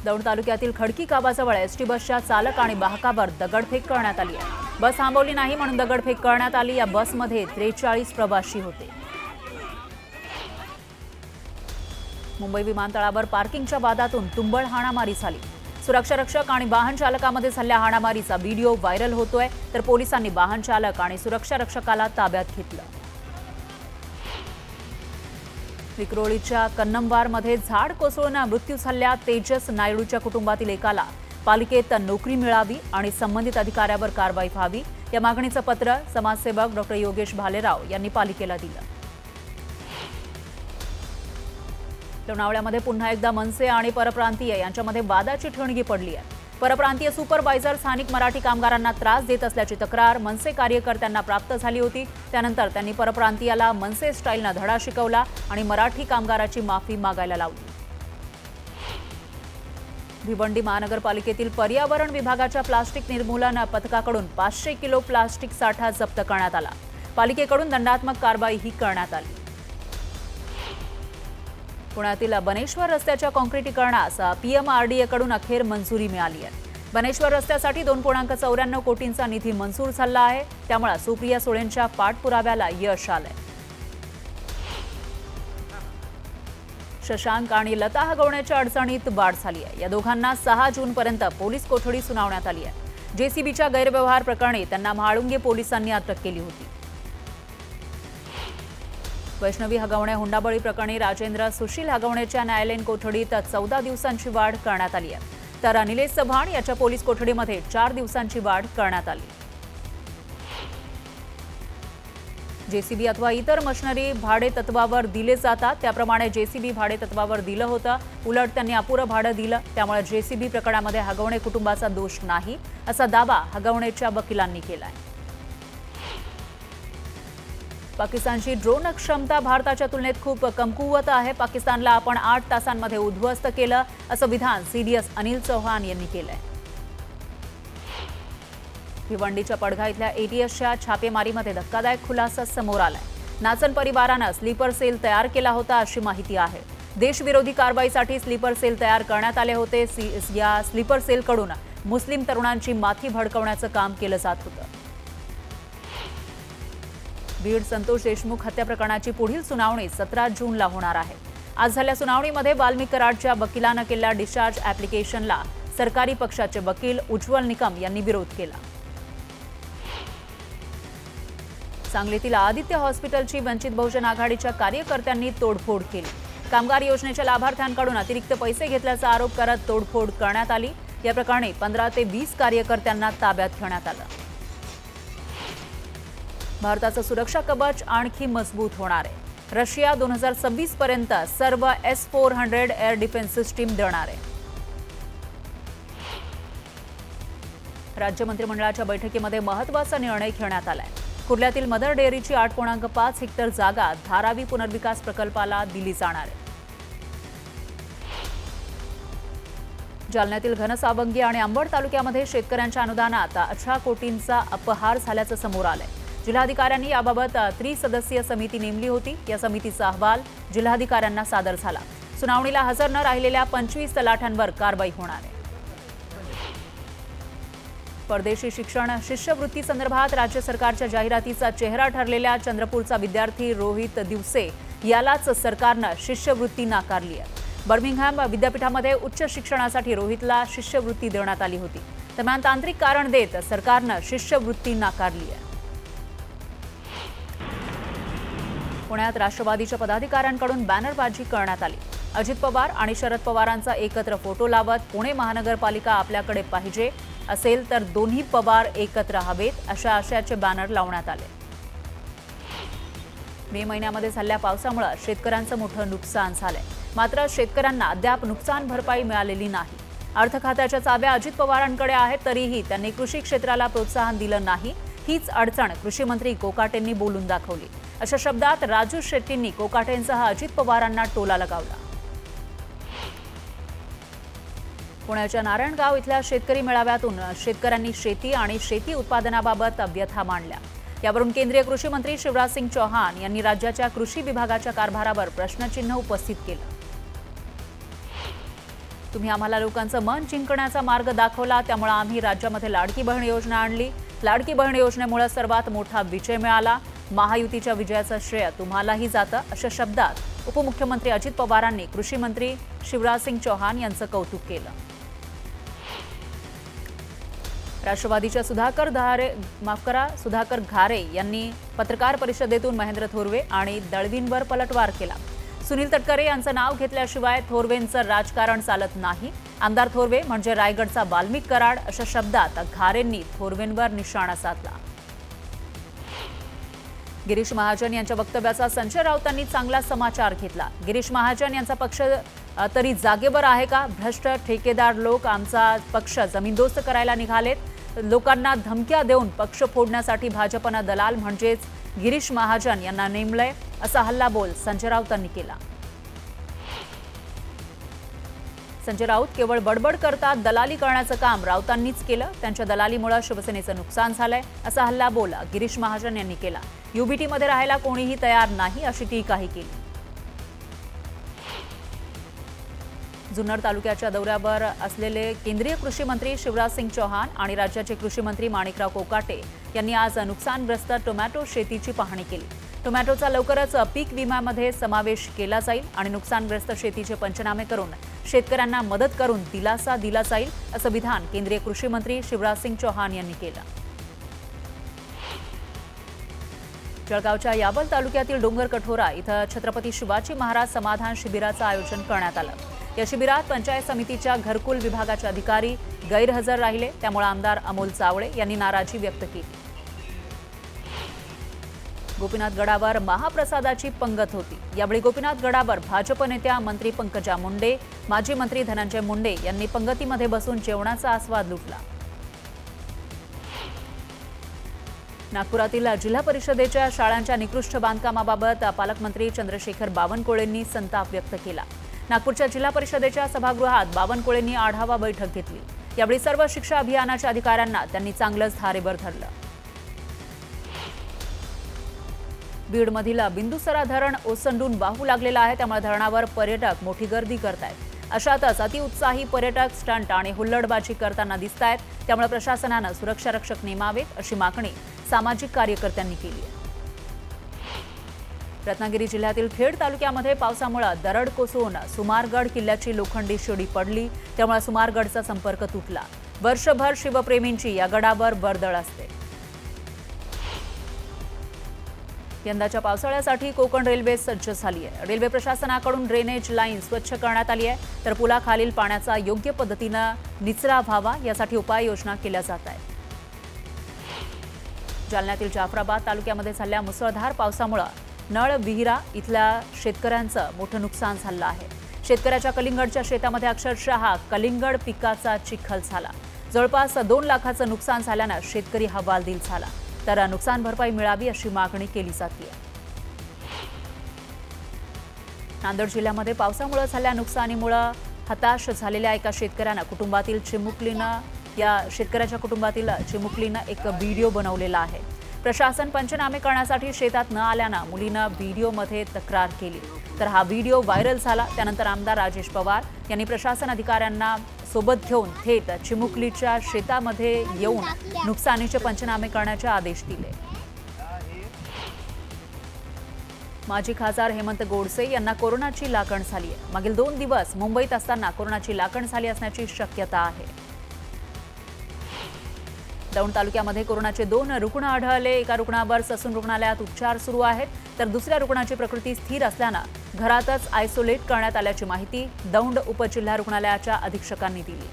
दौंड तालुक्यातील खडकी गावाजवळ एसटी बसच्या चालक आणि वाहकावर दगडफेक करण्यात आली आहे। बस थांबवली नाही म्हणून दगडफेक करण्यात आली। या बसमध्ये 43 प्रवासी होते। मुंबई विमानतळावर पार्किंगच्या वादातून तुंबळ हाणामारी झाली। सुरक्षा रक्षक आणि वाहन चालकामध्ये झालेल्या हाणामारीचा व्हिडिओ व्हायरल होतोय, तर पोलिसांनी वाहन चालक आणि सुरक्षा रक्षकाला ताब्यात घेतलं। विक्रोळीच्या कन्नमवारमध्ये झाड कोसळून मृत्यू झालेल्या तेजस नायडूच्या कुटुंबातील एकाला पालिकेत नोकरी मिळावी आणि संबंधित अधिकाऱ्यावर कारवाई व्हावी या मागणीचं पत्र समाजसेवक डॉ. योगेश भालेराव यांनी पालिकेला दिलं। लोणावळ्यामध्ये पुन्हा एकदा मनसे आणि परप्रांतीय यांच्यामध्ये वादाची ठिणगी पडली आहे। परप्रांतीय सुपरवायझर स्थानिक मराठी कामगारांना त्रास देत असल्याची तक्रार मनसे कार्यकर्त्यांना प्राप्त झाली होती। त्यानंतर त्यांनी परप्रांतीयाला मनसे स्टाईलने धडा शिकवला आणि मराठी कामगाराची माफी मागायला लावली। भिवंडी महानगरपालिकेतील पर्यावरण विभागाच्या प्लास्टिक निर्मूलन पथकाकडून 500 किलो प्लास्टिक साठा जप्त करण्यात आला। पालिकेकडून दंडात्मक कारवाईही करण्यात आली। पुण्यातील बनेश्वर रस्त्याच्या काँक्रिटीकरणास पीएमआरडीएकडून अखेर मंजुरी मिळाली आहे। बनेश्वर रस्त्यासाठी 2.94 कोटींचा निधी मंजूर झाला आहे। त्यामुळे सुप्रिया सुळेंच्या पाठपुराव्याला यश आलंय। शशांक आणि लता हगवण्याच्या अडचणीत वाढ झाली आहे। या दोघांना 6 जूनपर्यंत पोलीस कोठडी सुनावण्यात आली आहे। जेसीबीच्या गैरव्यवहार प्रकरणी त्यांना म्हाळुंगे पोलिसांनी अटक केली होती। वैष्णवी हगवणे हुंडाबळी प्रकरणी राजेंद्र सुशील हगवणेच्या न्यायालयीन कोठडीत 14 दिवसांची वाढ करण्यात आली आहे, तर अनिलेश चव्हाण याच्या पोलीस कोठडीमध्ये 4 दिवसांची वाढ करण्यात आली। जेसीबी अथवा इतर मशिनरी भाडे तत्वावर दिले जातात, त्याप्रमाणे जेसीबी भाडे तत्वावर दिलं होतं। उलट त्यांनी अपुरं भाडं दिलं, त्यामुळे जेसीबी प्रकरणामध्ये हगवणे कुटुंबाचा दोष नाही असा दावा हगवणेच्या वकिलांनी केलाय। पाकिस्तानची ड्रोन क्षमता भारताच्या तुलनेत खूप कमकुवत आहे। पाकिस्तानला आपण 8 तासांमध्ये उद्ध्वस्त केलं असं विधान सीडीएस अनिल चौहान यांनी केलंय। भिवंडीच्या पडघा इथल्या एटीएसच्या छापेमारीमध्ये धक्कादायक खुलासा समोर आलाय। नाचन परिवारानं स्लीपर सेल तयार केला होता अशी माहिती आहे। देशविरोधी कारवाईसाठी स्लीपर सेल तयार करण्यात आले होते। या स्लीपर सेलकडून मुस्लिम तरुणांची माथी भडकवण्याचं काम केलं जात होतं। बीड संतोष देशमुख हत्या प्रकरणाची पुढील सुनावणी 17 जूनला होणार आहे। आज झालेल्या सुनावणीमध्ये वाल्मिक कराडच्या वकिलांना केलेल्या डिस्चार्ज ॲप्लिकेशनला सरकारी पक्षाचे वकील उज्ज्वल निकम यांनी विरोध केला। सांगलीतील आदित्य हॉस्पिटलची वंचित बहुजन आघाडीच्या कार्यकर्त्यांनी तोडफोड केली। कामगार योजनेच्या लाभार्थ्यांकडून अतिरिक्त पैसे घेतल्याचा आरोप करत तोडफोड करण्यात आली। या प्रकरणी 15 ते 20 कार्यकर्त्यांना ताब्यात घेण्यात आलं। भारताचं सुरक्षा कवच आणखी मजबूत होणार आहे। रशिया 2026 पर्यंत सर्व S-400 एअर डिफेन्स सिस्टीम देणार आहे। राज्य मंत्रिमंडळाच्या बैठकीमध्ये महत्त्वाचा निर्णय घेण्यात आलाय। कुर्ल्यातील मदर डेअरीची 8.5 हेक्टर जागा धारावी पुनर्विकास प्रकल्पाला दिली जाणार आहे। जालन्यातील घनसावंगी आणि अंबड तालुक्यामध्ये शेतकऱ्यांच्या अनुदानात 18 कोटींचा अपहार झाल्याचं समोर आलंय। जिल्हाधिकाऱ्यांनी याबाबत त्रिसदस्यीय समिती नेमली होती। या समितीचा अहवाल जिल्हाधिकाऱ्यांना सादर झाला। सुनावणीला हजर न राहिलेल्या 25 तलाठ्यांवर कारवाई होणार आहे। परदेशी शिक्षण शिष्यवृत्ती संदर्भात राज्य सरकारच्या जाहिरातीचा चेहरा ठरलेल्या चंद्रपूरचा विद्यार्थी रोहित दिवसे यालाच सरकारनं शिष्यवृत्ती नाकारली आहे। बर्मिंगहॅम विद्यापीठामध्ये उच्च शिक्षणासाठी रोहितला शिष्यवृत्ती देण्यात आली होती। दरम्यान तांत्रिक कारण देत सरकारनं शिष्यवृत्ती नाकारली आहे। पुण्यात राष्ट्रवादीच्या पदाधिकाऱ्यांकडून बॅनरबाजी करण्यात आली। अजित पवार आणि शरद पवारांचा एकत्र फोटो लावत पुणे महानगरपालिका आपल्याकडे पाहिजे असेल तर दोन्ही पवार एकत्र हवेत अशा आशयाचे बॅनर लावण्यात आले। मे महिन्यामध्ये झालेल्या पावसामुळे शेतकऱ्यांचं मोठं नुकसान झालंय, मात्र शेतकऱ्यांना अद्याप नुकसान भरपाई मिळालेली नाही। अर्थ खात्याच्या चाव्या अजित पवारांकडे आहेत, तरीही त्यांनी कृषी क्षेत्राला प्रोत्साहन दिलं नाही। हीच अडचण कृषी मंत्री कोकाटेंनी बोलून दाखवली। अशा शब्दात राजू शेट्टींनी कोकाटेंसह अजित पवारांना टोला लगावला। पुण्याच्या नारायणगाव इथल्या शेतकरी मेळाव्यातून शेतकऱ्यांनी शेती आणि शेती उत्पादनाबाबत व्यथा मांडल्या। यावरून केंद्रीय कृषी मंत्री शिवराजसिंग चौहान यांनी राज्याच्या कृषी विभागाच्या कारभारावर प्रश्नचिन्ह उपस्थित केलं। तुम्ही आम्हाला लोकांचं मन जिंकण्याचा मार्ग दाखवला, त्यामुळे आम्ही राज्यामध्ये लाडकी बहीण योजना आणली. लाडकी बहीण योजनेमुळे सर्वात मोठा विजय मिळाला. महायुतीच्या विजयाचं श्रेय तुम्हालाही जातं, अशा शब्दात उपमुख्यमंत्री अजित पवारांनी कृषी मंत्री शिवराजसिंग चौहान यांचं कौतुक केलं. राष्ट्रवादीच्या सुधाकर घारे यांनी पत्रकार परिषदेतून महेंद्र थोरवे आणि दळवींवर पलटवार केला. सुनील तटकरे यांचं नाव घेतल्याशिवाय थोरवेंचं राजकारण चालत नाही. आमदार थोरवे म्हणजे रायगडचा वाल्मिक कराड, अशा शब्दात घारेंनी थोरवेंवर निशाणा साधला. गिरीश महाजन यांच्या वक्तव्याचा संजय राऊतांनी चांगला समाचार घेतला. गिरीश महाजन यांचा पक्ष तरी जागेवर आहे का? भ्रष्ट ठेकेदार लोक आमचा पक्ष जमीनदोस्त करायला निघालेत. लोकांना धमक्या देऊन पक्ष फोडण्यासाठी भाजपनं दलाल म्हणजेच गिरीश महाजन यांना नेमलंय, असा हल्लाबोल संजय राऊतांनी केला. संजय राऊत केवळ बडबड करतात, दलाली करण्याचं काम राऊतांनीच केलं. त्यांच्या दलालीमुळे शिवसेनेचं नुकसान झालंय, असा हल्लाबोल गिरीश महाजन यांनी केला. युबीटीमध्ये राहायला कोणीही तयार नाही, अशी टीकाही केली. जुन्नर तालुक्याच्या दौऱ्यावर असलेले केंद्रीय कृषी मंत्री शिवराजसिंग चौहान आणि राज्याचे कृषी मंत्री माणिकराव कोकाटे यांनी आज नुकसानग्रस्त टोमॅटो शेतीची पाहणी केली. टोमॅटोचा लवकरच पीक विम्यामध्ये समावेश केला जाईल आणि नुकसानग्रस्त शेतीचे पंचनामे करून शेतकऱ्यांना मदत करून दिलासा दिला जाईल, असं विधान केंद्रीय कृषी मंत्री शिवराजसिंग चौहान यांनी केलं. जळगावच्या यावल तालुक्यातील डोंगर कठोरा इथं छत्रपती शिवाजी महाराज समाधान शिबिराचं आयोजन करण्यात आलं. या शिबिरात पंचायत समितीच्या घरकुल विभागाचे अधिकारी गैरहजर राहिले, त्यामुळे आमदार अमोल चावळे यांनी नाराजी व्यक्त केली. गोपीनाथ गडावर महाप्रसादाची पंगत होती. यावेळी गोपीनाथ गडावर भाजप नेत्या मंत्री पंकजा मुंडे, माजी मंत्री धनंजय मुंडे यांनी पंगतीमध्ये बसून जेवणाचा आस्वाद लुटला. नागपुरातील जिल्हा परिषदेच्या शाळांच्या निकृष्ट बांधकामाबाबत पालकमंत्री चंद्रशेखर बावनकुळेंनी संताप व्यक्त केला. नागपूरच्या जिल्हा परिषदेच्या सभागृहात बावनकुळेंनी आढावा बैठक घेतली. यावेळी सर्व शिक्षा अभियानाच्या अधिकाऱ्यांना त्यांनी चांगलंच धारेवर धरलं. बीडमधील बिंदुसरा धरण ओसंडून वाहू लागलेलं आहे, त्यामुळे धरणावर पर्यटक मोठी गर्दी करतायत. अशातच अतिउत्साही पर्यटक स्टंट आणि हुल्लडबाजी करताना दिसतायत, त्यामुळे प्रशासनानं सुरक्षा रक्षक नेमावेत, अशी मागणी सामाजिक कार्यकर्त्यांनी केली आहे. रत्नागिरी जिल्ह्यातील खेड तालुक्यामध्ये पावसामुळे दरड कोसळून सुमारगड किल्ल्याची लोखंडी शिडी पडली, त्यामुळे सुमारगडचा संपर्क तुटला. वर्षभर शिवप्रेमींची या गडावर वर्दळ असते. यंदाच्या पावसाळ्यासाठी कोकण रेल्वे सज्ज झाली आहे. रेल्वे प्रशासनाकडून ड्रेनेज लाईन स्वच्छ करण्यात आली आहे, तर पुलाखालील पाण्याचा योग्य पद्धतीनं निचरा व्हावा यासाठी उपाययोजना केल्या जात आहेत. जालन्यातील जाफराबाद तालुक्यामध्ये झालेल्या मुसळधार पावसामुळे नळ विहिरा इथल्या शेतकऱ्यांचं मोठं नुकसान झालं आहे. शेतकऱ्याच्या कलिंगडच्या शेतामध्ये अक्षरशः कलिंगड पिकाचा चिखल झाला. जवळपास 2 लाखाचं नुकसान झाल्यानं शेतकरी हवालदिल झाला, तर नुकसान भरपाई मिळावी अशी मागणी केली जाते. नांदेड जिल्ह्यामध्ये पावसामुळे झालेल्या नुकसानीमुळे हताश झालेल्या एका शेतकऱ्याच्या कुटुंबातील चिमुकलीनं एक व्हिडिओ बनवलेला आहे. प्रशासन पंचनामे करण्यासाठी शेतात न आल्यानं मुलीनं व्हिडिओमध्ये तक्रार केली, तर हा व्हिडिओ व्हायरल झाला. त्यानंतर आमदार राजेश पवार यांनी प्रशासन अधिकाऱ्यांना सोबत घेऊन थेट चिमुकलीच्या शेतामध्ये येऊन नुकसानीचे पंचनामे करण्याचे आदेश दिले. माजी खासदार हेमंत गोडसे यांना कोरोनाची लागण झाली आहे. मागील 2 दिवस मुंबईत असताना कोरोनाची लागण झाली असण्याची शक्यता आहे. दौंड तालुक्यामध्ये कोरोनाचे 2 रुग्ण आढळले. एका रुग्णावर ससून रुग्णालयात उपचार सुरू आहेत, तर दुसऱ्या रुग्णाची प्रकृती स्थिर असल्यानं घरातच आयसोलेट करण्यात आल्याची माहिती दौंड उपजिल्हा रुग्णालयाच्या अधीक्षकांनी दिली.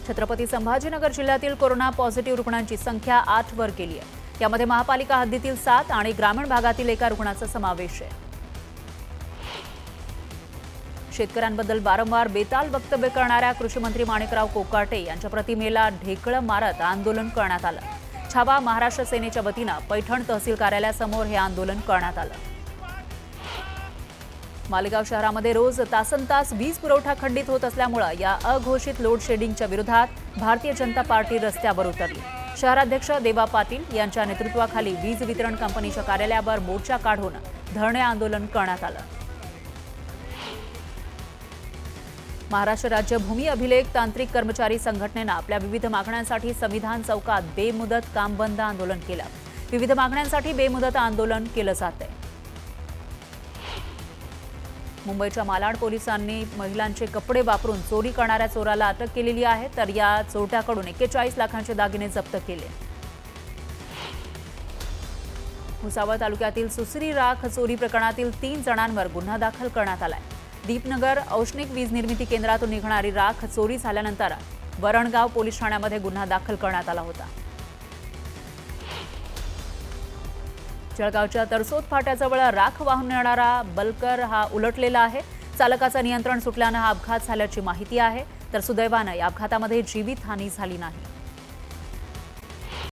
छत्रपती संभाजीनगर जिल्ह्यातील कोरोना पॉझिटिव्ह रुग्णांची संख्या 8 वर गेली आहे. यामध्ये महापालिका हद्दीतील 7 आणि ग्रामीण भागातील एका रुग्णाचा समावेश आहे. शेतकऱ्यांबद्दल वारंवार बेताल वक्तव्य करणाऱ्या कृषी मंत्री माणिकराव कोकाटे यांच्या प्रतिमेला ढेकळं मारत आंदोलन करण्यात आलं. छावा महाराष्ट्र सेनेच्या वतीनं पैठण तहसील कार्यालयासमोर हे आंदोलन करण्यात आलं. मालेगाव शहरामध्ये रोज तासनतास वीज पुरवठा खंडित होत असल्यामुळे या अघोषित लोड शेडिंगच्या विरोधात भारतीय जनता पार्टी रस्त्यावर उतरली. शहराध्यक्ष देवा पाटील यांच्या नेतृत्वाखाली वीज वितरण कंपनीच्या कार्यालयावर मोर्चा काढून धरणे आंदोलन करण्यात आलं. महाराष्ट्र राज्य भूमी अभिलेख तांत्रिक कर्मचारी संघटनेनं आपल्या विविध मागण्यांसाठी संविधान चौकात बेमुदत काम बंद आंदोलन केलं। विविध मागण्यांसाठी बेमुदत आंदोलन केलं जात आहे। मुंबईच्या मालाड पोलिसांनी महिलांचे कपडे वापरून चोरी करणाऱ्या चोराला अटक केलेली आहे, तर या चोरट्याकडून 41 लाखांचे दागिने जप्त केले। भुसावळ तालुक्यातील सुसरी राख चोरी प्रकरणातील 3 जणांवर गुन्हा दाखल करण्यात आलाय। दीपनगर औष्णिक वीज निर्मिती केंद्रातून निघणारी राख चोरी झाल्यानंतर वरणगाव पोलीस ठाण्यामध्ये गुन्हा दाखल करण्यात आला होता। जळगावच्या तरसोद फाट्याजवळ राख वाहून नेणारा बल्कर हा उलटलेला आहे। चालकाचं नियंत्रण सुटल्यानं हा अपघात झाल्याची माहिती आहे, तर सुदैवानं या अपघातामध्ये जीवितहानी झाली नाही।